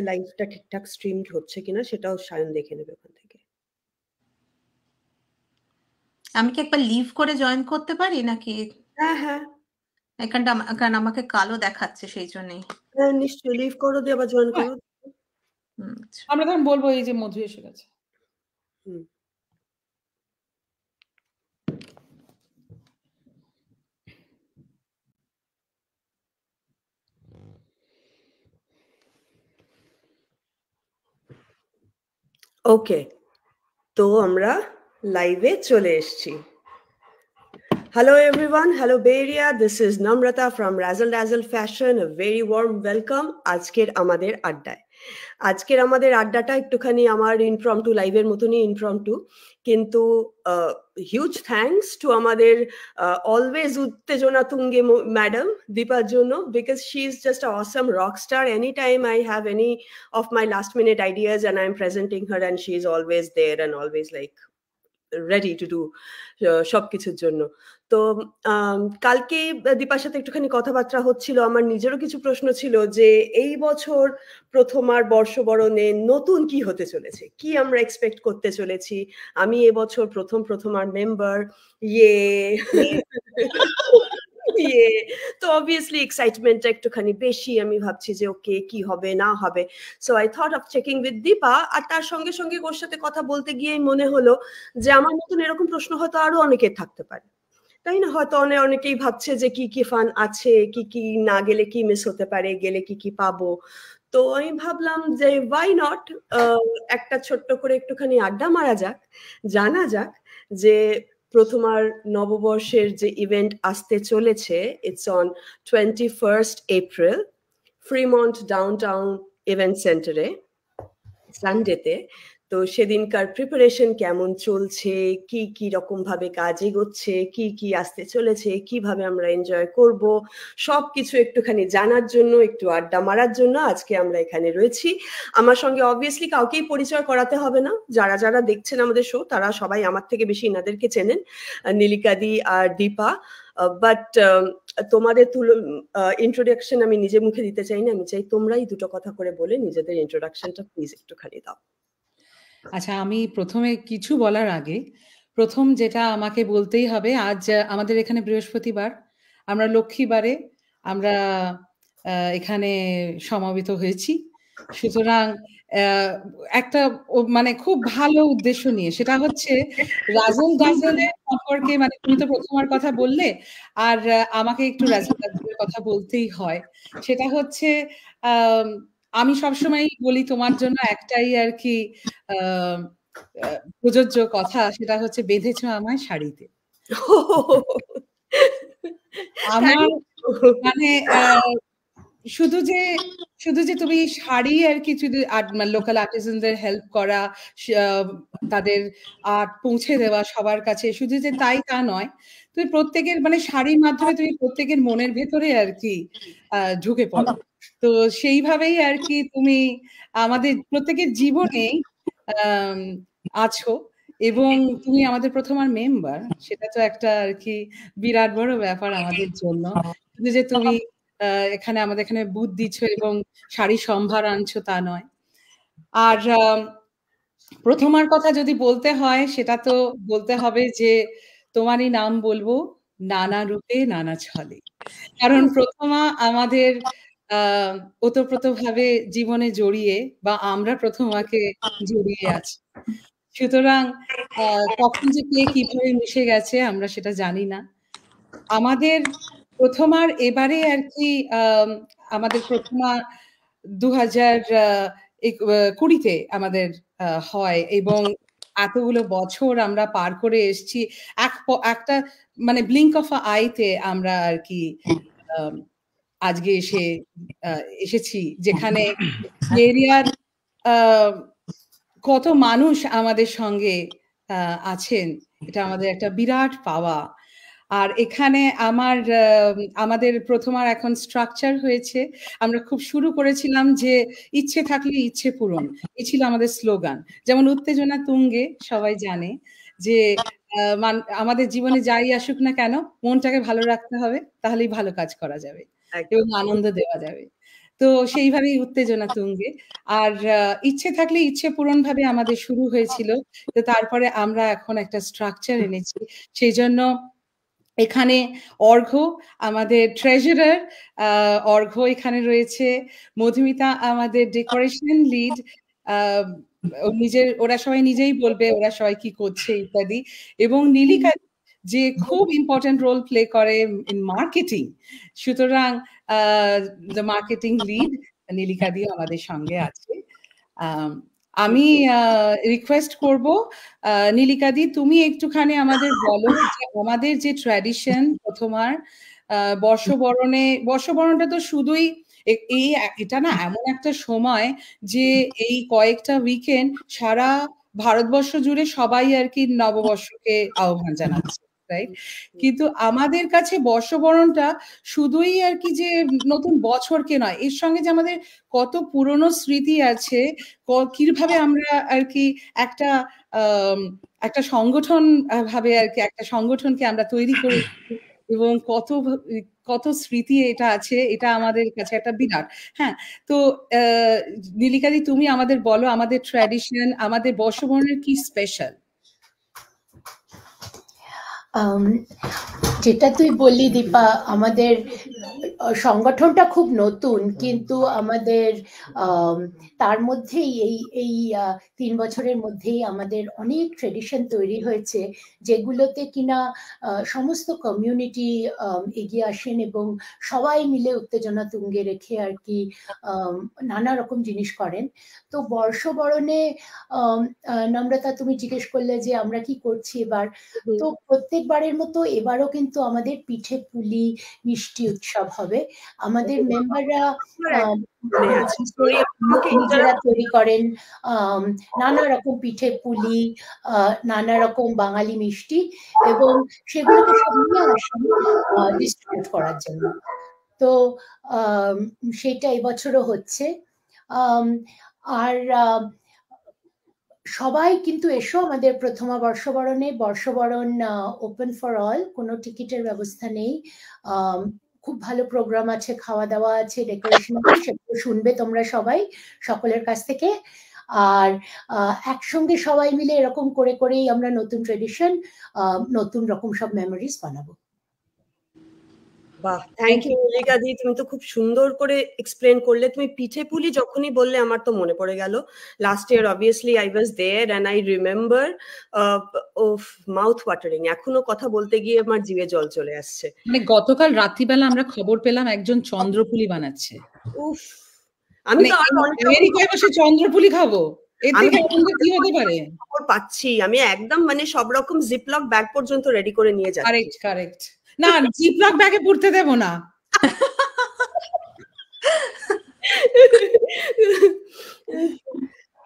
লাইভটা ঠিকঠাক স্ট্রিমড হচ্ছে কিনা সেটাও সায়ন দেখে নেবে ওখান থেকে। আমি কি একবার লিভ করে জয়েন করতে পারি নাকি? হ্যাঁ হ্যাঁ, এখানটা কারণ আমাকে কালো দেখাচ্ছে সেই জন্যই। হ্যাঁ নিশ্চয়ই, লিভ করো দিয়ে আবার জয়েন করো। আমরা তখন বলবো এই যে মধু এসে গেছে। ওকে, তো আমরা লাইভে চলে এসেছি। Hello everyone, hello Bay Area, this is Namrata from Razzle Dazzle Fashion, a very warm welcome আজকের আমাদের আড্ডায়। আজকের আমাদের আড্ডাটা একটুখানি আমার ইনফ্রমটু লাইভের মতনই ইনফ্রমটু, কিন্তু হিউজ থ্যাঙ্কস টু আমাদের অলওয়েজ উত্তেজনা তুঙ্গে ম্যাডাম দীপার জন্য, because she is just awesome rock star. Any time I have any of my last minute ideas and I am presenting her and she is always there and always like ready to do সবকিছুর জন্য। তো কালকে দীপার সাথে একটুখানি কথাবার্তা হচ্ছিল, আমার নিজেরও কিছু প্রশ্ন ছিল যে এই বছর প্রথমার বর্ষবরণে নতুন কি হতে চলেছে, কি আমরা এক্সপেক্ট করতে চলেছি। আমি এবছর প্রথমার মেম্বার, ইয়ে তো অবভিয়াসলি এক্সাইটমেন্টটা একটুখানি বেশি। আমি ভাবছি যে ওকে কি হবে না হবে, so I thought of checking with Deepa. আর তার সঙ্গে সঙ্গে ওর সাথে কথা বলতে গিয়েই মনে হলো যে আমার মতন এরকম প্রশ্ন হয়তো আরো অনেকের থাকতে পারে, তাই না? হয়তো অনেকেই ভাবছে যে কি কি ফান আছে, কি কি না গেলে কি মিস হতে পারে, গেলে কি কি পাবো। তো আমি ভাবলাম যে ওয়াই নট একটা ছোট্ট করে একটুখানি আড্ডা মারা যাক, জানা যাক যে প্রথমার নববর্ষের যে ইভেন্ট আসতে চলেছে, it's on 21st April, Fremont downtown event সেন্টারে, সানডেতে। তো সেদিনকার প্রিপারেশন কেমন চলছে, কি কি রকম ভাবে কাজ এগোচ্ছে, কি কি আসতে চলেছে, কিভাবে আমরা এনজয় করব, সবকিছু একটুখানি জানার জন্য, একটু আড্ডা মারার জন্য আজকে আমরা এখানে রয়েছি। আমার সঙ্গে অবভিয়াসলি কাউকেই পরিচয় করাতে হবে না, যারা যারা দেখছেন আমাদের শো তারা সবাই আমার থেকে বেশি এনাদেরকে চেনেন, নীলিকাদি আর দীপা। বাট তোমাদের ইন্ট্রোডাকশন আমি নিজে মুখে দিতে চাই না, আমি চাই তোমরাই দুটো কথা করে বলে নিজেদের ইন্ট্রোডাকশনটা প্লিজ একটুখানি দাও। আচ্ছা, আমি প্রথমে কিছু বলার আগে প্রথম যেটা আমাকে বলতেই হবে, আজ আমাদের এখানে বৃহস্পতিবার, আমরা লক্ষ্মীবারে আমরা এখানে সমাবেত হয়েছি। সুতরাং একটা মানে খুব ভালো উদ্দেশ্য নিয়ে, সেটা হচ্ছে রাজল দাজলের সম্পর্কে। মানে তুমি তো প্রথমার কথা বললে, আর আমাকে একটু রাজল দাজলের কথা বলতেই হয়। সেটা হচ্ছে আমি সবসময় বলি তোমার জন্য একটাই আর কি প্রযোজ্য কথা, সেটা হচ্ছে বেঁধেছো আমায় শাড়িতে। আমার মানে শুধু যে তুমি শাড়ি আর কি, শুধু লোকাল আর্টিসানদের হেল্প করা, তাদের আর্ট পৌঁছে দেওয়া সবার কাছে, শুধু যে তাই তা নয়, তুমি প্রত্যেকের মানে শাড়ির মাধ্যমে তুমি প্রত্যেকের মনের ভেতরে আর কি ঢুকে পড়ো। তো সেইভাবেই আর কি তুমি আমাদের প্রত্যেকের জীবনেই আছো, এবং তুমি আমাদের প্রথমার মেম্বার, সেটা তো একটা আর কি বিরাট বড় ব্যাপার আমাদের জন্য। শুধু যে তুমি এখানে আমাদের এখানে বুথ দিচ্ছ এবং শাড়ি সম্ভার আনছো তা নয়। আর প্রথমার কথা যদি বলতে হয়, সেটা তো বলতে হবে যে তোমারই নাম বলবো নানা রূপে নানা ছলে, কারণ প্রথমা আমাদের ওতপ্রোতভাবে জীবনে জড়িয়ে, বা আমরা প্রথমাকে জড়িয়ে আছি। সুতরাং কখন যে কে কিভাবে মিশে গেছে আমরা সেটা জানি না। আমাদের প্রথমার এবারে আর কি আমাদের প্রথমা 2020-তে আমাদের হয়, এবং এতগুলো বছর আমরা পার করে এসেছি। একটা মানে ব্লিঙ্ক অফ আইতে আমরা আর কি আজকে এসেছি, যেখানে এরিয়ার কত মানুষ আমাদের সঙ্গে আছেন, এটা আমাদের একটা বিরাট পাওয়া। আর এখানে আমাদের প্রথমার এখন স্ট্রাকচার হয়েছে। আমরা খুব শুরু করেছিলাম যে ইচ্ছে থাকলে ইচ্ছে পূরণ, এই ছিল আমাদের স্লোগান। যেমন উত্তেজনা তুঙ্গে সবাই জানে যে আমাদের জীবনে যাই আসুক না কেন, মনটাকে ভালো রাখতে হবে, তাহলেই ভালো কাজ করা যাবে এবং আনন্দ দেওয়া যাবে। তো সেইভাবেই উত্তেজনা তুঙ্গে। আর ইচ্ছে থাকলে ইচ্ছে পূরণ ভাবে আমাদের শুরু হয়েছিল। তো তারপরে আমরা এখন একটা স্ট্রাকচার এনেছি। সেইজন্য এখানে অর্ঘ্য আমাদের ট্রেজারার, অর্ঘ্য এখানে রয়েছে, মধুমিতা আমাদের ডেকোরেশন লিড, ওরা সবাই নিজেই বলবে ওরা সবাই কি করছে ইত্যাদি, এবং নীলিকা যে খুব ইম্পর্টেন্ট রোল প্লে করে ইন মার্কেটিং। সুতরাং দ্য মার্কেটিং লিড নীলিকা দি আমাদের সঙ্গে আছে। আমি রিকোয়েস্ট করব নীলিকা দি, তুমি একটুখানি আমাদের বলো যে আমাদের যে ট্র্যাডিশন প্রথমার বর্ষবরণটা তো শুধুই এটা না এমন একটা সময় যে এই কয়েকটা উইকেন্ড সারা ভারতবর্ষ জুড়ে সবাই আর কি নববর্ষকে আহ্বান জানাচ্ছে, রাইট? কিন্তু আমাদের কাছে বর্ষবরণটা শুধুই আর কি যে নতুন বছরকে নয়, এর সঙ্গে যে আমাদের কত পুরনো স্মৃতি আছে, কিভাবে আমরা আর কি একটা সংগঠন ভাবে আর কি একটা সংগঠনকে আমরা তৈরি করে, এবং কত স্মৃতি এটা আছে, এটা আমাদের কাছে একটা বিরাট। হ্যাঁ, তো নীলিকাদি তুমি আমাদের বলো আমাদের ট্র্যাডিশন, আমাদের বর্ষবরণের কি স্পেশাল? যেটা তুই বললি দীপা, আমাদের সংগঠনটা খুব নতুন, কিন্তু আমাদের তার মধ্যেই এই 3 বছরের মধ্যেই আমাদের অনেক ট্রেডিশন তৈরি হয়েছে, যেগুলোতে কিনা সমস্ত কমিউনিটি এগিয়ে আসেন এবং সবাই মিলে উত্তেজনা তুঙ্গে রেখে আর কি নানা রকম জিনিস করেন। তো বর্ষবরণে নম্রতা তুমি জিজ্ঞেস করলে যে আমরা কি করছি এবার, তো প্রত্যেকবারের মতো এবারও কিন্তু আমাদের পিঠে পুলি মিষ্টি উৎসব হবে। আমাদের মেম্বাররা নিজেরা তৈরি করেন নানা রকম পিঠে পুলি, নানা রকম বাঙালি মিষ্টি, এবং সেগুলোকে সব নিয়ে আসেন ডিস্ট্রিবিউট করার জন্য। তো সেটা এবছরও হচ্ছে। আর সবাই কিন্তু এসো আমাদের প্রথমা বর্ষবরণ ওপেন ফর অল, কোনো টিকিটের ব্যবস্থা নেই। খুব ভালো প্রোগ্রাম আছে, খাওয়া দাওয়া আছে, ডেকোরেশন আছে, সেগুলো শুনবে তোমরা সবাই সকলের কাছ থেকে। আর একসঙ্গে সবাই মিলে এরকম করেই আমরা নতুন ট্রেডিশন, নতুন রকম সব মেমোরিজ বানাবো। বাহ, থ্যাংক ইউ নীলিকা দি, তুমি তো খুব সুন্দর করে এক্সপ্লেন করলে। তুমি পিঠে পুলি যখনই বললে আমার তো মনে পড়ে গেল last year obviously I was there and I remember of mouth watering. এখনো কথা বলতে গিয়ে আমার জিভে জল চলে আসছে। মানে গতকাল রাত্রিবেলা আমরা খবর পেলাম একজন চন্দ্রপুলি বানাচ্ছে। উফ, আমি তো আমেরিকায় বসে চন্দ্রপুলি খাবো, এর থেকে আনন্দ কি হতে পারে? খবর পাচ্ছি, আমি একদম মানে সব রকম জিপলক ব্যাগ পর্যন্ত রেডি করে নিয়ে যাচ্ছি। কারেক্ট। না, জিপলক ব্যাগে পড়তে দেব না।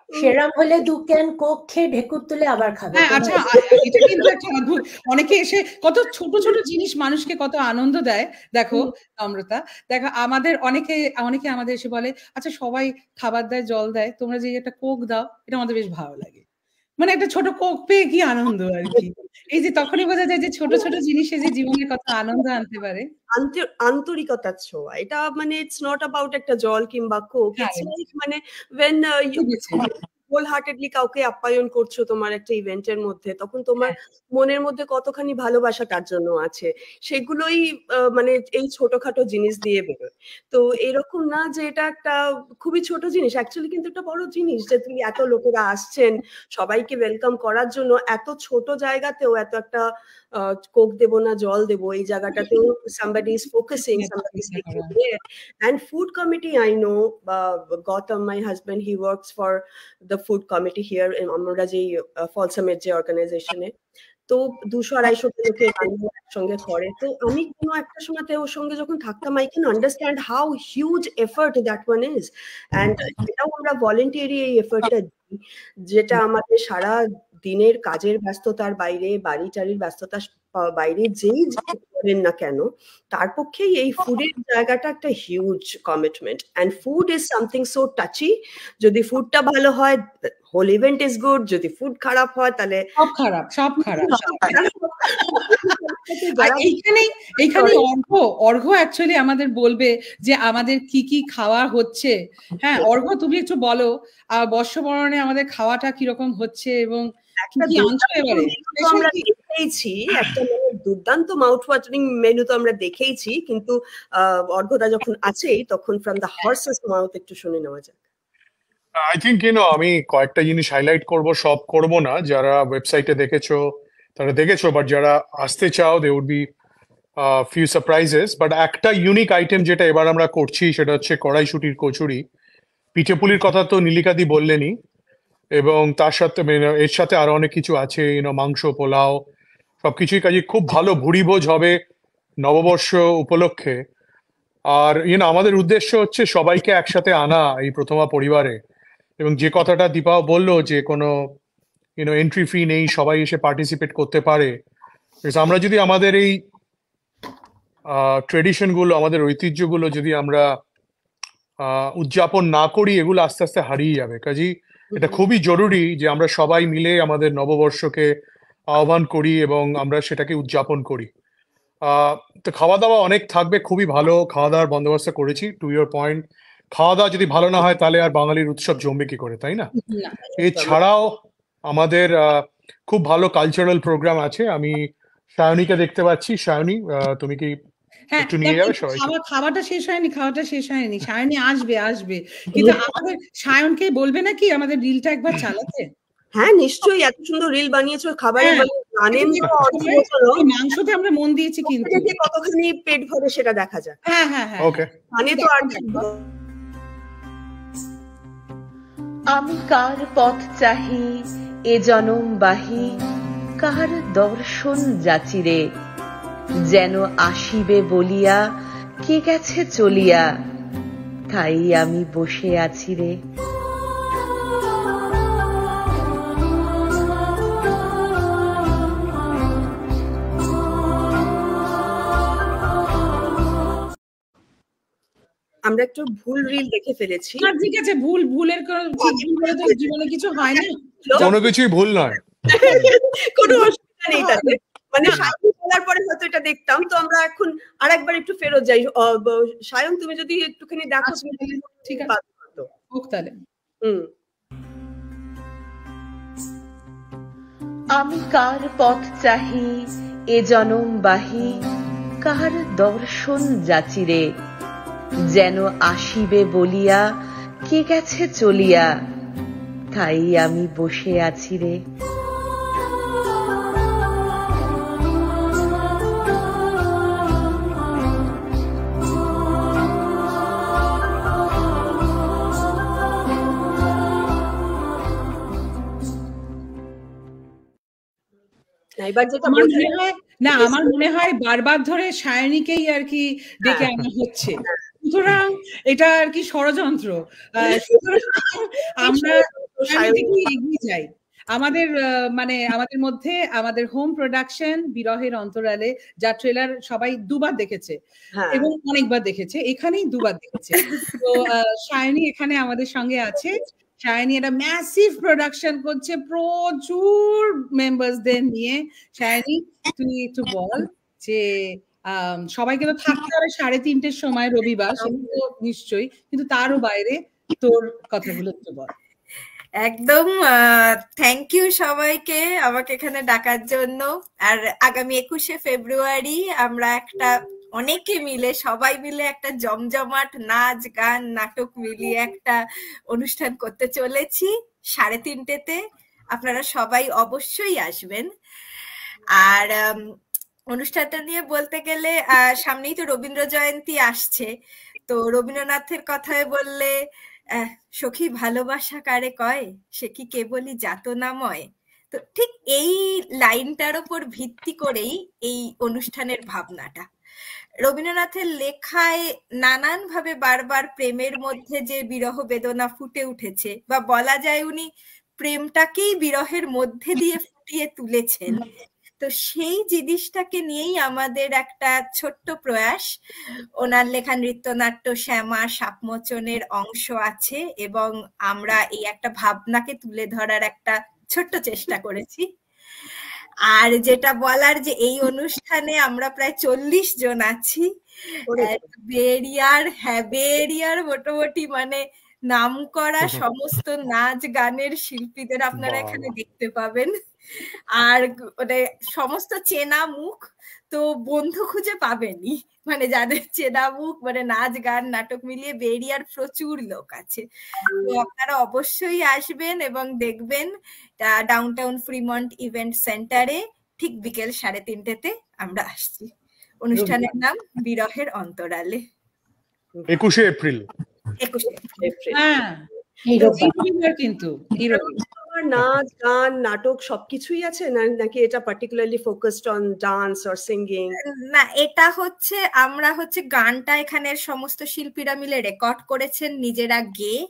সেরাম হলে 2 ক্যান কোক খেয়ে ঢেকুর তুলে আবার খাবে। হ্যাঁ, আচ্ছা, এটা কিন্তু একটা অদ্ভুত। অনেকে এসে কত ছোট ছোট জিনিস মানুষকে কত আনন্দ দেয়। দেখো নম্রতা, দেখো আমাদের অনেকে আমাদের এসে বলে, আচ্ছা সবাই খাবার দেয়, জল দেয়, তোমরা যে একটা কোক দাও, এটা আমাদের বেশ ভালো লাগে। মানে একটা ছোট কোক পেয়ে কি আনন্দ আর কি। এই যে তখনই বোঝা যায় যে ছোট ছোট জিনিসে যে জীবনে কত আনন্দ আনতে পারে। আন্তরিকতার ছোঁয়া এটা, মানে ইটস নট অ্যাবাউট একটা জল কিংবা কোক, ইটস লাইক মানে when you হোল হার্টেডলি কাউকে আপ্যায়ন করছো তোমার একটা ইভেন্টের মধ্যে, তখন তোমার মনের মধ্যে কতখানি ভালোবাসা তার জন্য আছে, সেগুলোই মানে এই ছোটখাটো জিনিস দিয়ে বেরোয়। তো এরকম না যে এটা একটা খুবই ছোট জিনিস, অ্যাকচুয়ালি কিন্তু একটা বড় জিনিস যে তুমি এত লোকেরা আসছেন সবাইকে ওয়েলকাম করার জন্য, এত ছোট জায়গাতেও এত একটা কোক দেবো না জল দেবো, এই জায়গাটাতেও somebody is focusing, somebody is taking care. And food committee, I know Gautam, my husband, he works for the food committee here in আমরা যে ফলসামের যে অর্গানাইজেশনে, তো 200-250 লোকের রান্না একসঙ্গে করে। তো আমি কোনো একটা সময়তে ওর সঙ্গে যখন থাকতাম, I can understand how huge effort that one is, and এটাও আমরা ভলেন্টিয়ারি এই এফর্টটা দিই, যেটা আমাদের সারা দিনের কাজের ব্যস্ততার বাইরে, বাড়ি টাড়ির ব্যস্ততার বাইরে যেই করেন না কেন তার পক্ষেই এই ফুডের জায়গাটা একটা huge commitment, and food is something so touchy. যদি ফুডটা ভালো হয় হোল ইভেন্ট ইজ গুড, যদি ফুড খারাপ হয় তাহলে সব খারাপ, সব খারাপ। আর এইখানে অর্ঘ্য অ্যাকচুয়ালি আমাদের বলবে যে আমাদের কি কি খাওয়া হচ্ছে। হ্যাঁ অর্ঘ্য, তুমি একটু বলো বর্ষবরণে আমাদের খাওয়াটা কিরকম হচ্ছে এবং আমরা দেখেইছি একটা দুর্দান্ত মাউথ ওয়াটারিং মেনু তো আমরা দেখেইছি, কিন্তু অর্ঘ্যদা যখন আছেই তখন ফ্রম দ্য হর্সেস মাউথ একটু শুনে নেওয়া যাক। আই থিঙ্ক আমি কয়েকটা জিনিস হাইলাইট করব, সব করব না। যারা ওয়েবসাইটে দেখেছো তারা দেখেছো, বাট যারা আসতে চাও they would be few surprises. But একটা ইউনিক আইটেম যেটা এবার আমরা করছি সেটা হচ্ছে কড়াইশুটির কচুরি। পিঠেপুলির কথা তো নীলিকাদি বললেনই, এবং তার সাথে এর সাথে আরো অনেক কিছু আছে, মাংস, পোলাও, সবকিছুই কাজে খুব ভালো ভুরিভোজ হবে নববর্ষ উপলক্ষে। আর আমাদের উদ্দেশ্য হচ্ছে সবাইকে একসাথে আনা এই প্রথমা পরিবারে। এবং যে কথাটা দীপাও বললো যে কোনো এন্ট্রি ফি নেই, সবাই এসে পার্টিসিপেট করতে পারে। আমরা যদি আমাদের এই ট্রেডিশন গুলো, আমাদের ঐতিহ্যগুলো যদি আমরা উদযাপন না করি, এগুলো আস্তে আস্তে হারিয়ে যাবে। কাজেই এটা খুবই জরুরি যে আমরা সবাই মিলে আমাদের নববর্ষকে আহ্বান করি এবং আমরা সেটাকে উদযাপন করি। তো খাওয়া দাওয়া অনেক থাকবে, খুবই ভালো খাওয়া দাওয়ার বন্দোবস্ত করেছি। টু ইয়োর পয়েন্ট, খাওয়া দাওয়া যদি ভালো না হয় তাহলে আর বাঙালির উৎসব জমবে কি করে, তাই না? এছাড়াও আমাদের খুব ভালো কালচারাল প্রোগ্রাম আছে। আমি সায়নীকে দেখতে পাচ্ছি। সায়নী, তুমি কি একটু নিয়ে যাবে সবাই? খাওয়াটা শেষ হয়নি। সায়নী আসবে, কিন্তু আমাদের সায়নকে বলবে নাকি আমাদের রিলটা একবার চালাতে? হ্যাঁ নিশ্চয়ই, এত সুন্দর রিল বানিয়েছো খাবারের, মাংসতে আমরা মন দিয়েছি, কিন্তু কতখানি পেট ভরে সেটা দেখা যায়। হ্যাঁ ওকে, মানে তো আর আমি কার পথ চাহি এ জনম বাহি, কার দর্শন যাচিরে, যেন আসিবে বলিয়া কে গেছে চলিয়া, তাই আমি বসে আছি রে। আমরা একটু ভুল রিল দেখে ফেলেছি। ঠিক আছে, ভুলের জীবনে কিছু হয় না, কোনো কিছুই ভুল নয়, কোনো অসুবিধা নেই তাতে। মানে সায়ন বলার পরে হয়তো এটা দেখতাম, তো আমরা এখন আরেকবার একটু ফেরত যাই। সায়ন তুমি যদি একটুখানি দেখো, ঠিক আছে তাহলে। আমি কার পথ চাহি এ জনম বাহি, কার দর্শন যাচিরে, যেন আসিবে বলিয়া কে গেছে চলিয়া, তাই আমি বসে আছি রে। আমার মনে হয় বারবার ধরে সায়নীকেই আর কি ডেকে আনা হচ্ছে, সুতরাং এটা আর কি ষড়যন্ত্র। আমরা এগিয়ে যাই। আমাদের আমাদের মধ্যে আমাদের হোম প্রোডাকশন বিরহের অন্তরালে, যা ট্রেলার সবাই দুবার দেখেছে এবং অনেকবার দেখেছে, এখানেই দুবার দেখেছে। তো সায়নী এখানে আমাদের সঙ্গে আছে। সায়নী একটা ম্যাসিভ প্রোডাকশন করছে প্রচুর মেম্বারসদের নিয়ে। সায়নী, তুই একটু বল যে সবাইকে তো থাকতে হবে 3:30-র সময় রবিবার, সেটা তো নিশ্চয়ই, কিন্তু তারও বাইরে তোর কথাগুলো একটু বল। একদম থ্যাংক ইউ সবাইকে আমাকে এখানে ডাকার জন্য। আর আগামী 21শে ফেব্রুয়ারি আমরা একটা অনেকে মিলে সবাই মিলে একটা জমজমাট নাচ গান নাটক মিলিয়ে একটা অনুষ্ঠান করতে চলেছি 3:30-তে। আপনারা সবাই অবশ্যই আসবেন। আর অনুষ্ঠানটা নিয়ে বলতে গেলে সামনেই তো রবীন্দ্র জয়ন্তী আসছে, তো রবীন্দ্রনাথের কথায় বললে সখী ভালোবাসা কারে কয়, সে কি কেবলই যাতনাময়। তো ঠিক এই লাইনটার উপর ভিত্তি করেই এই অনুষ্ঠানের ভাবনাটা। রবীন্দ্রনাথের লেখায় নানান ভাবে বারবার প্রেমের মধ্যে যে বিরহ বেদনা ফুটে উঠেছে, বা বলা যায় উনি প্রেমটাকেই বিরহের মধ্যে দিয়ে ফুটিয়ে তুলেছেন। তো সেই জিনিসটাকে নিয়েই আমাদের একটা ছোট্ট প্রয়াস। ওনার লেখা নৃত্যনাট্য শ্যামা সাপমোচনের অংশ আছে এবং আমরা এই একটা ভাবনাকে তুলে ধরার একটা ছোট্ট চেষ্টা করেছি। আর যেটা বলার যে এই অনুষ্ঠানে আমরা প্রায় 40 জন আছি। বেরিয়ার মোটামুটি মানে নাম করা সমস্ত নাচ গানের শিল্পীদের আপনারা এখানে দেখতে পাবেন। আর মানে সমস্ত চেনা মুখ তো বন্ধু খুঁজে পাবেনই, মানে যাদের চেনা মুখ মানে নাচ গান নাটক মিলিয়ে বেরিয়ার প্রচুর লোক আছে। তো আপনারা অবশ্যই আসবেন এবং দেখবেন ডাউনটাউন ফ্রিমন্ট ইভেন্ট সেন্টারে ঠিক বিকেল 3:30-তে আমরা আসছি। অনুষ্ঠানের নাম বিরহের অন্তরালে। 21শে এপ্রিল। 21শে এপ্রিল। হ্যাঁ, কিন্তু নাচ গান নাটক সবকিছুই আছে নাকি এটা particularly focused on dance or singing? না, এটা হচ্ছে আমরা গানটা এখানের সমস্ত শিল্পীরা মিলে রেকর্ড করেছেন নিজেরা গেয়ে,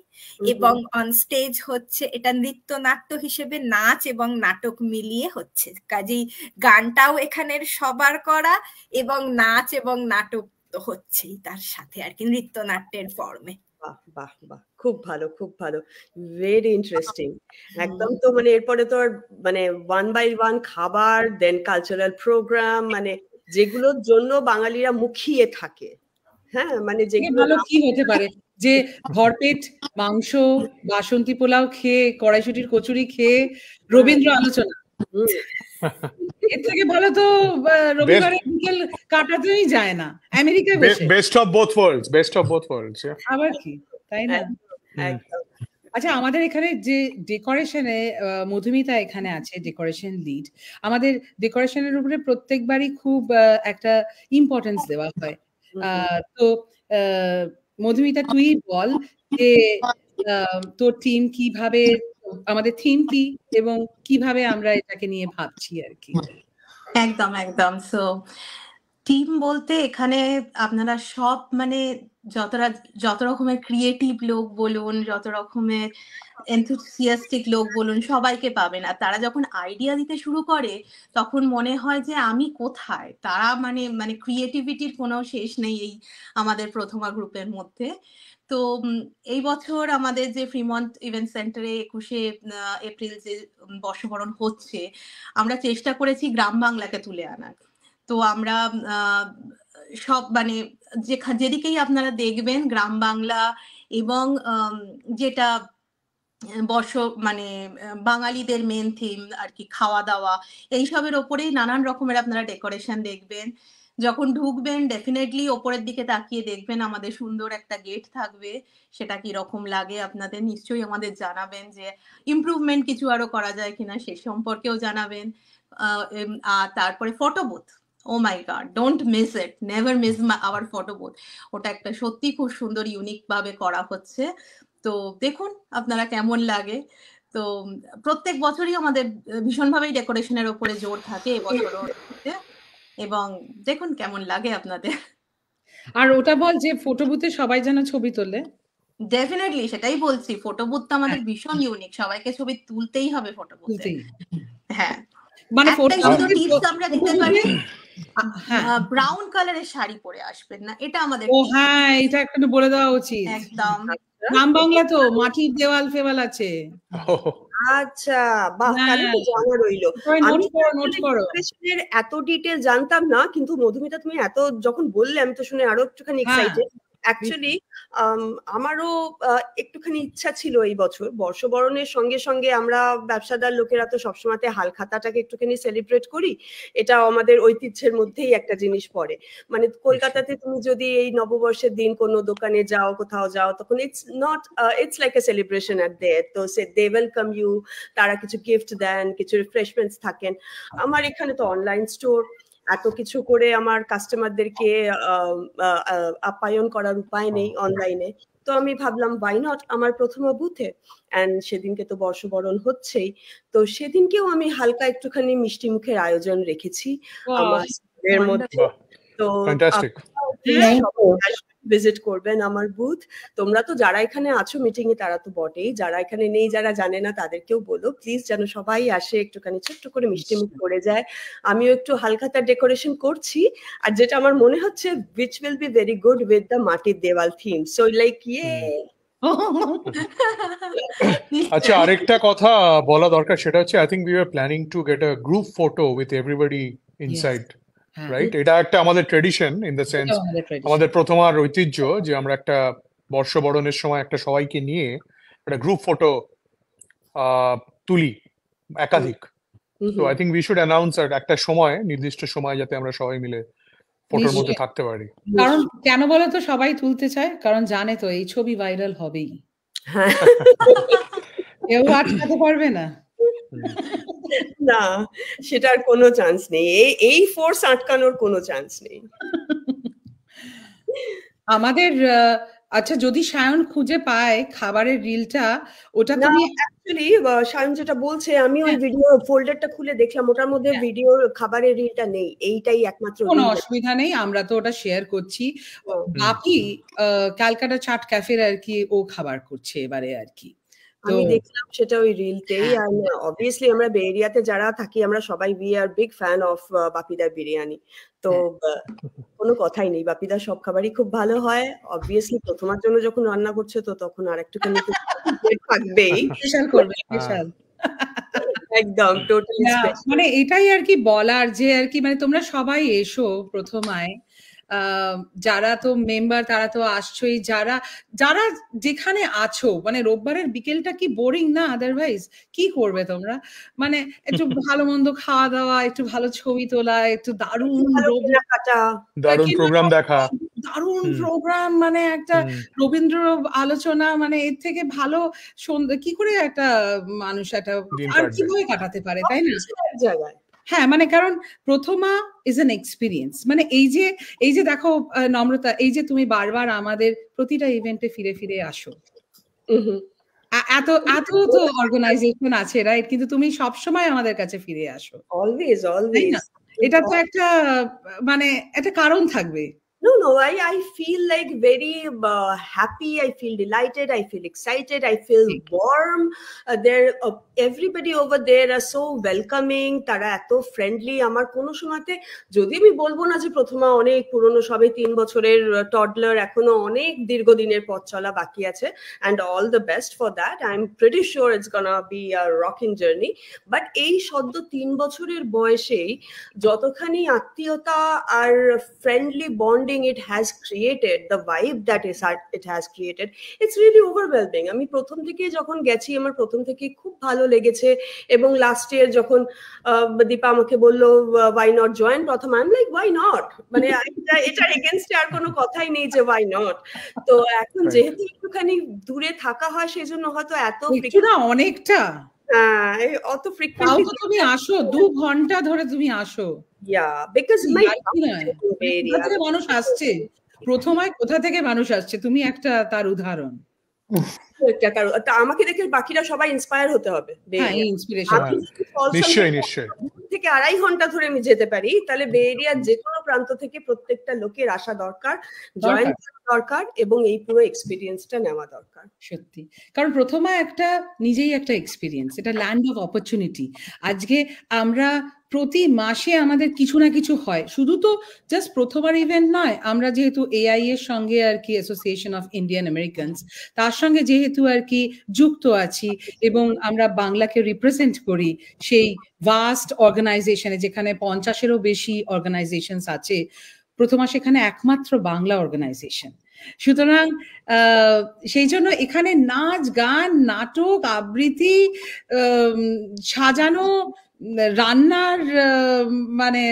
এবং অন স্টেজ হচ্ছে এটা নৃত্য নাট্য হিসেবে নাচ এবং নাটক মিলিয়ে হচ্ছে। কাজেই গানটাও এখানের সবার করা এবং নাচ এবং নাটক তো হচ্ছেই তার সাথে আর কি, নৃত্য নাট্যের ফর্মে। বাহ বাহ বাহ, খুব ভালো খুব ভালো, ভেরি ইন্টারেস্টিং। একদম। তো মানে এরপরে তো মানে 1 by 1 খাবার, দেন কালচারাল প্রোগ্রাম, মানে যেগুলোর জন্য বাঙালিরা মুখিয়ে থাকে। হ্যাঁ, মানে যেগুলো ভালো কি হতে পারে যে ভরপেট মাংস, বাসন্তী পোলাও খেয়ে, কড়াইশুটির কচুরি খেয়ে রবীন্দ্র আলোচনা, এর থেকে ভালো তো রবিবারে বিকেল কাটাতেই যায় না আমেরিকায় বসে। Best of both worlds. আবার কি, তাই না? আচ্ছা, আমাদের এখানে যে ডেকোরেশনে মধুমিতা এখানে আছে, ডেকোরেশন লিড। আমাদের ডেকোরেশনের উপরে প্রত্যেকবারই খুব একটা ইম্পর্টেন্স দেওয়া হয়। তো মধুমিতা, তুই বল যে তোর টিম কিভাবে, আমাদের থিম কি এবং কিভাবে আমরা এটাকে নিয়ে ভাবছি আর কি। একদম। সো টিম বলতে এখানে আপনারা সব মানে যত রকমের ক্রিয়েটিভ লোক বলুন, যত রকমের এনথুসিয়াস্টিক লোক বলুন, সবাইকে পাবেন। আর তারা যখন আইডিয়া দিতে শুরু করে তখন মনে হয় যে আমি কোথায়। তারা মানে ক্রিয়েটিভিটির কোনো শেষ নেই এই আমাদের প্রথমা গ্রুপের মধ্যে। তো এই বছর আমাদের যে ফ্রিমন্ট ইভেন্ট সেন্টারে 21শে এপ্রিল যে বর্ষবরণ হচ্ছে, আমরা চেষ্টা করেছি গ্রাম বাংলাকে তুলে আনার। তো আমরা সব মানে যেদিকেই আপনারা দেখবেন গ্রাম বাংলা এবং যেটা মানে বাঙালিদের মেন থিম আর কি, খাওয়া দাওয়া, এইসবের ওপরেই নানান রকমের আপনারা ডেকোরেশন দেখবেন। যখন ঢুকবেন ডেফিনেটলি ওপরের দিকে তাকিয়ে দেখবেন আমাদের সুন্দর একটা গেট থাকবে। সেটা কি রকম লাগে আপনাদের নিশ্চয়ই আমাদের জানাবেন, যে ইমপ্রুভমেন্ট কিছু আরো করা যায় কিনা সে সম্পর্কেও জানাবেন। আর তারপরে photo booth, oh my god, don't miss it, never miss our photo booth. ওটা একটা সত্যি খুব সুন্দর ইউনিক ভাবে করা হচ্ছে। তো দেখুন আপনারা কেমন লাগে। তো প্রত্যেক বছরই আমাদের ভীষণভাবেই ডেকোরেশনের উপরে জোর থাকে এবছরও, এবং দেখুন কেমন লাগে আপনাদের। আর ওটা বল যে ফটো বুথে সবাই যেন ছবি তোলে। ডেফিনেটলি, সেটাই বলছি, ফটো বুথটা আমাদের ভীষণ ইউনিক, সবাইকে ছবি তুলতেই হবে ফটো বুথে। হ্যাঁ, মানে একটা টিপস আমরা দিতে পারি, ব্রাউন কালারের শাড়ি পরে আসবেন না, এটা আমাদের। ও হ্যাঁ, এটা একটু বলে দেওয়া উচিত। একদম। গ্রাম বাংলা তো মাটির দেওয়াল ফেওয়াল আছে। আচ্ছা, বাহ, তাহলে তো জানা রইলো। এত ডিটেল জানতাম না, কিন্তু মধুমিতা তুমি এত যখন বললে আমি তো শুনে আরো একটুখানি এক্সাইটেড। অ্যাকচুয়ালি আমারও একটুখানি ইচ্ছা ছিল এই বছর বর্ষবরণের সঙ্গে সঙ্গে আমরা ব্যবসাদার লোকেরা তো সবসময়তে হালখাতাটাকে একটুখানি সেলিব্রেট করি, এটা আমাদের ঐতিহ্যের মধ্যেই একটা জিনিস পড়ে। মানে কলকাতাতে তুমি যদি এই নববর্ষের দিন কোনো দোকানে যাও, কোথাও যাও, তখন it's like a celebration at their. তো দে ওয়েলকাম ইউ, তারা কিছু গিফট দেন, কিছু রিফ্রেশমেন্টস থাকেন। আমার এখানে তো অনলাইন স্টোর, এত কিছু করে আমার কাস্টমারদেরকে আপ্যায়ন করার উপায় নেই অনলাইনে। তো আমি ভাবলাম ওয়াই নট আমার প্রথম বুথে, এন্ড সেদিনকে তো বর্ষবরণ হচ্ছেই, তো সেদিনকেও আমি হালকা একটুখানি মিষ্টি মুখের আয়োজন রেখেছি আমার মধ্যে। তো ভিজিট করবেন আমার বুথ। তোমরা তো যারা এখানে আছো মিটিং এ তারা তো বটেই, যারা এখানে নেই, যারা জানে না তাদেরকেও বলো প্লিজ যেন সবাই আসে, একটুখানি ছোট্ট করে মিষ্টিমুখ করে যায়। আমিও একটু হালকা তার ডেকোরেশন করছি, আর যেটা আমার মনে হচ্ছে which will be very good with the মাটির দেওয়াল থিম, সো লাইক আচ্ছা, আরেকটা কথা বলা দরকার, সেটা হচ্ছে I think we are planning to get a group photo with everybody inside, right? এটা একটা আমাদের ট্রেডিশন, ইন দ্য সেন্স আমাদের প্রথমার ঐতিহ্য যে আমরা একটা বর্ষবরণের সময় একটা সবাইকে নিয়ে একটা গ্রুপ ফটো তুলি একাধিক। তো I think we should announce একটা সময়, নির্দিষ্ট সময়, যাতে আমরা সবাই মিলে ফটোর মধ্যে থাকতে পারি। কারণ কেন বলো তো সবাই তুলতে চায়, কারণ জানে তো এই ছবি ভাইরাল হবেই, কেউ আটকাতে পারবে না। না, সেটার কোনো চান্স নেই, এই ফোর্স আটকানোর কোনো চান্স নেই আমাদের। আচ্ছা, যদি সায়ন খুঁজে পায় খাবারের রিলটা, ওটা তুমি অ্যাকচুয়ালি সায়ন যেটা বলছে, আমি ওই ভিডিও ফোল্ডারটা খুলে দেখলাম, ওটার মধ্যে ভিডিওর খাবারের রিলটা নেই, এইটাই একমাত্র। কোনো অসুবিধা নেই, আমরা তো ওটা শেয়ার করছি। বাপি ক্যালকাটা চাট ক্যাফের আর কি ও খাবার করছে এবারে আর কি, আমি দেখলাম সেটা ওই রিলতেই। আর অবভিয়াসলি আমরা বে এরিয়াতে যারা থাকি আমরা সবাই we are big fan of বাপিদার বিরিয়ানি, তো কোনো কথাই নেই, বাপিদার সব খাবারই খুব ভালো হয়। অবভিয়াসলি প্রথমার জন্য যখন রান্না করছে তো তখন আর একটুখানি থাকবেই, স্পেশাল করবে, স্পেশাল একদম টোটালি। মানে এটাই আর কি বলার, যে আর কি মানে তোমরা সবাই এসো প্রথমায়, যারা তো মেম্বার তারা তো আসছোই, যারা যারা যেখানে আছো, মানে রোববারের বিকেলটা কি বোরিং না? আদারওয়াইজ কি করবে তোমরা? মানে একটু ভালো মন্দ খাওয়া দাওয়া, একটু ভালো ছবি তোলা, একটু দারুণ প্রোগ্রাম দেখা, দারুণ প্রোগ্রাম, মানে একটা রবীন্দ্র আলোচনা, মানে এর থেকে ভালো কি করে একটা মানুষ একটা আর কিভাবে কাটাতে পারে, তাই না? জায়গায় হ্যাঁ, মানে কারণ প্রথমা ইজ অ্যান এক্সপিরিয়েন্স। মানে এই যে দেখো নম্রতা, এই যে তুমি বারবার আমাদের প্রতিটা ইভেন্টে ফিরে ফিরে আসো, এত এত তো অর্গানাইজেশন আছে, রাইট? কিন্তু তুমি সবসময় আমাদের কাছে ফিরে আসো, অলওয়েজ অলওয়েজ। এটা তো একটা মানে একটা কারণ থাকবে। No, I feel like very happy. I feel delighted. I feel excited. I feel warm. Everybody over there are so welcoming. তারা এত ফ্রেন্ডলি। আমার কোনো সময়তে, যদি আমি বলবো না যে প্রথমা অনেক পুরনো, সবে 3 বছরের টডলার, এখনো অনেক দীর্ঘদিনের পথ চলা বাকি আছে, and all the best for that. I'm pretty sure it's gonna be a rocking journey. But এই সদ্য 3 বছরের বয়সেই যতখানি আত্মীয়তা আর friendly bonding it has created, the vibe that it has created, it's really overwhelming. আমি প্রথম থেকে যখন গেছি আমার প্রথম থেকে খুব ভালো লেগেছে, এবং লাস্ট ইয়ার যখন দীপা আমাকে বললো why not join, প্রথম I'm like why not, মানে এটার এগেইনস্টে আর কোনো কথাই নেই যে why not। তো এখন যেহেতু একটুখানি দূরে থাকা হয় সেজন্য হয়তো এত অনেকটা অত ফ্রিকোয়েন্টলি তুমি আসো, 2 ঘন্টা ধরে তুমি আসো। because মানুষ আসছে, প্রথমায় কোথা থেকে মানুষ আসছে, তুমি একটা তার উদাহরণ। আমাকে দেখে বাকিরা সবাই ইন্সপায়ার হতে হবে। নিশ্চয়ই নিশ্চয়ই। থেকে 2.5 ঘন্টা ধরে আমি যেতে পারি, তাহলে বে এরিয়ার যে কোনো প্রান্ত থেকে প্রত্যেকটা লোকের আসা দরকার, জয়েন করা দরকার, এবং এই পুরো এক্সপিরিয়েন্সটা নেওয়া দরকার। সত্যি, কারণ প্রথমে একটা নিজেই একটা এক্সপিরিয়েন্স, এটা ল্যান্ড অফ অপরচুনিটি। আজকে আমরা প্রতি মাসে আমাদের কিছু না কিছু হয়, শুধু তো জাস্ট প্রথমবার ইভেন্ট নয়, আমরা যেহেতু এআই এর সঙ্গে আর কি অ্যাসোসিয়েশন অফ ইন্ডিয়ান আমেরিকানস, তার সঙ্গে যেহেতু আর কি যুক্ত আছি, এবং আমরা বাংলাকে রিপ্রেজেন্ট করি সেই ভাস্ট অর্গানাইজেশনে, যেখানে 50-এরও বেশি অর্গানাইজেশন আছে, প্রথমা সেখানে একমাত্র বাংলা অর্গানাইজেশন। সুতরাং সেই জন্য এখানে নাচ গান নাটক আবৃত্তি সাজানো, রান্নার মানে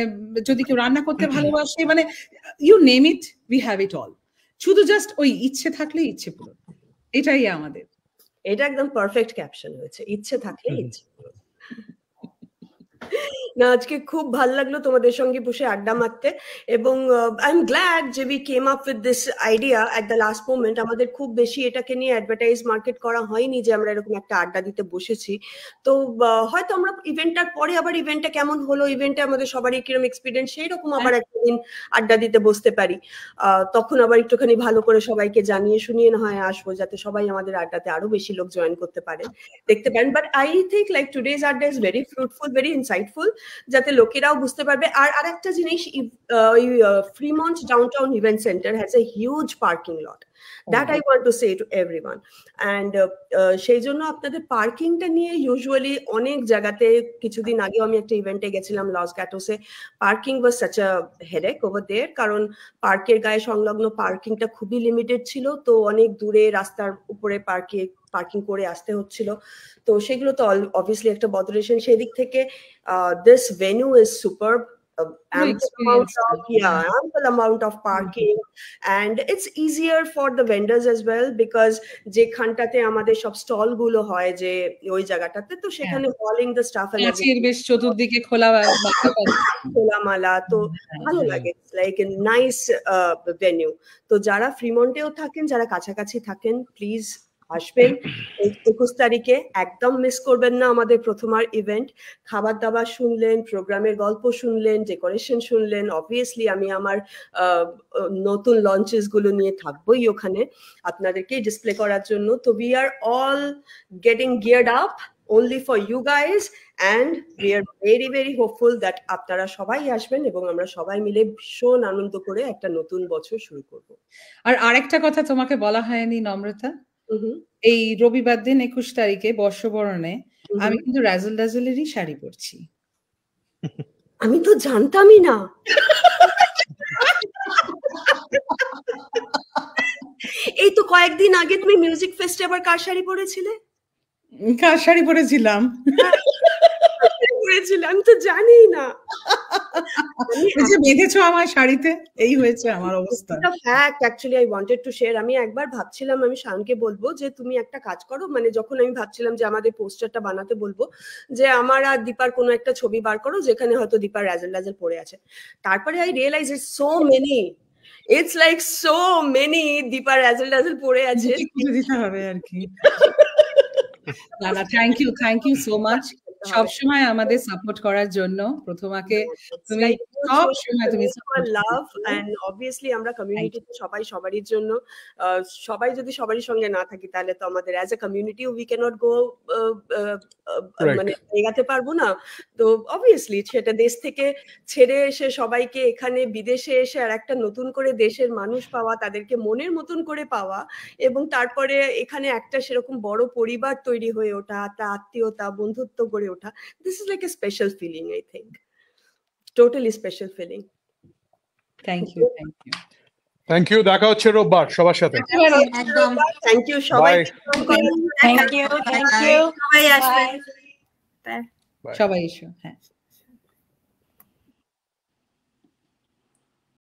যদি কেউ রান্না করতে ভালোবাসে, মানে you name it, we have it all. শুধু জাস্ট ওই ইচ্ছে থাকলে ইচ্ছে পূরণ, এটাই আমাদের। এটা একদম পারফেক্ট ক্যাপশন হয়েছে, ইচ্ছে থাকলে ইচ্ছে পূরণ। না, আজকে খুব ভাল লাগলো তোমাদের সঙ্গে বসে আড্ডা মারতে, এবং আই এম গ্ল্যাড যে we came up with this idea at the last moment. আমাদের খুব বেশি এটাকে নিয়ে অ্যাডভার্টাইজ মার্কেট করা হয়নি যে আমরা এরকম একটা আড্ডা দিতে বসেছি। তো হয়তো আমরা ইভেন্টটার পরে আবার ইভেন্টটা কেমন হলো, ইভেন্টে আমাদের সবারই কিরকম এক্সপিরিয়েন্স, সেই রকম আবার একটা দিন আড্ডা দিতে বসতে পারি। তখন আবার একটুখানি ভালো করে সবাইকে জানিয়ে শুনিয়ে না হয় আসবো, যাতে সবাই আমাদের আড্ডাতে আরো বেশি লোক জয়েন করতে পারেন, দেখতে পারেন। But I think like today's adda is very fruitful, very insightful, যাতে লোকেরাও বুঝতে পারবে। আর একটা জিনিস, ওই Fremont downtown event center has a huge parking lot, that I want to say to everyone. And সেই জন্য আপনাদের পার্কিংটা নিয়ে ইউজুয়ালি অনেক জায়গাতে, কিছুদিন আগেও আমি একটা ইভেন্টে গেছিলাম লস গ্যাটোসে, parking was such a headache over there, কারণ পার্কের গায়ে সংলগ্ন পার্কিংটা খুবই লিমিটেড ছিল, তো অনেক দূরে রাস্তার উপরে পার্কিং করে আসতে হচ্ছিল। তো সেগুলো তো অবভিয়াসলি একটা বদরেশন। সেদিক থেকে this venue is superb, ample amount of parking, and it's easier for the vendors as well, because যেখানটাতে আমাদের সব স্টল গুলো হয় যে ওই জায়গাটাতে, তো সেখানে hauling the stuff and গাছের বেশ চতুর্দিকে খোলামালা, তো ভালো লাগে, লাইক এ নাইস ভেনিউ। তো যারা ফ্রিমন্টেও থাকেন, যারা কাছাকাছি থাকেন, প্লিজ আসবেন 21 তারিখে, একদম মিস করবেন না আমাদের প্রথমার ইভেন্ট। খাবার দাবার শুনলেন, প্রোগ্রামের গল্প শুনলেন, ডেকোরেশন শুনলেন। অবভিয়াসলি আমি আমার নতুন লঞ্চেস গুলো নিয়ে থাকবোই ওখানে আপনাদেরকে ডিসপ্লে করার জন্য। তো we are all getting geared up only for you guys, and we are very very hopeful that আপনারা সবাই আসবেন এবং আমরা সবাই মিলে ভীষণ আনন্দ করে একটা নতুন বছর শুরু করব। আর আরেকটা কথা তোমাকে বলা হয়নি নম্রতা, এই রবিবার দিন 21 তারিখে বর্ষবরণে আমি কিন্তু রাজল ডাজলেরই শাড়ি পরছি। আমি তো জানতামই না। এই তো কয়েকদিন আগে তুমি মিউজিক ফেস্টে আবার কার শাড়ি পরেছিলে? কার শাড়ি পরেছিলাম? আমি তো জানি না। বেঁধেছো আমার শাড়িতে, এই হয়েছে আমার অবস্থা। Fact, actually I wanted to share. আমি একবার ভাবছিলাম আমি শানকে বলবো যে তুমি একটা কাজ করো, মানে যখন আমি ভাবছিলাম যে আমাদের পোস্টারটা বানাতে বলবো, যে আমার আর দীপার কোনো একটা ছবি বার করো যেখানে হয়তো দীপার রাজেল রাজেল পড়ে আছে। তারপরে I realize it's so many, it's like so many দীপার রাজেল রাজেল পড়ে আছে, দিতে হবে আর কি। না না, থ্যাংক ইউ সো মাচ সবসময় আমাদের সাপোর্ট করার জন্য। প্রথমাকে তুমি সবসময় তুমি লাভ, এন্ড অবভিয়াসলি আমরা কমিউনিটিতে সবাই সবারই জন্য, সবাই যদি সবারই সঙ্গে না থাকি তাহলে তো আমাদের as a community we can't go, মানে এগাতে পারবো না। তো অবভিয়াসলি সেটা দেশ থেকে ছেড়ে এসে সবাইকে এখানে বিদেশে এসে আর একটা নতুন করে দেশের মানুষ পাওয়া, তাদেরকে মনের মতন করে পাওয়া, এবং তারপরে এখানে একটা সেরকম বড় পরিবার তৈরি হয়ে ওঠা, একটা আত্মীয়তা বন্ধুত্ব গড়ে ওঠা, this is like a special feeling, I think. Totally special feeling. Thank you. Thank you, দেখা হচ্ছে রোববার সবার সাথে। একদম, থ্যাংক ইউ সবাই, থ্যাংক ইউ সবাই আসবেন, সবাই এসো। হ্যাঁ।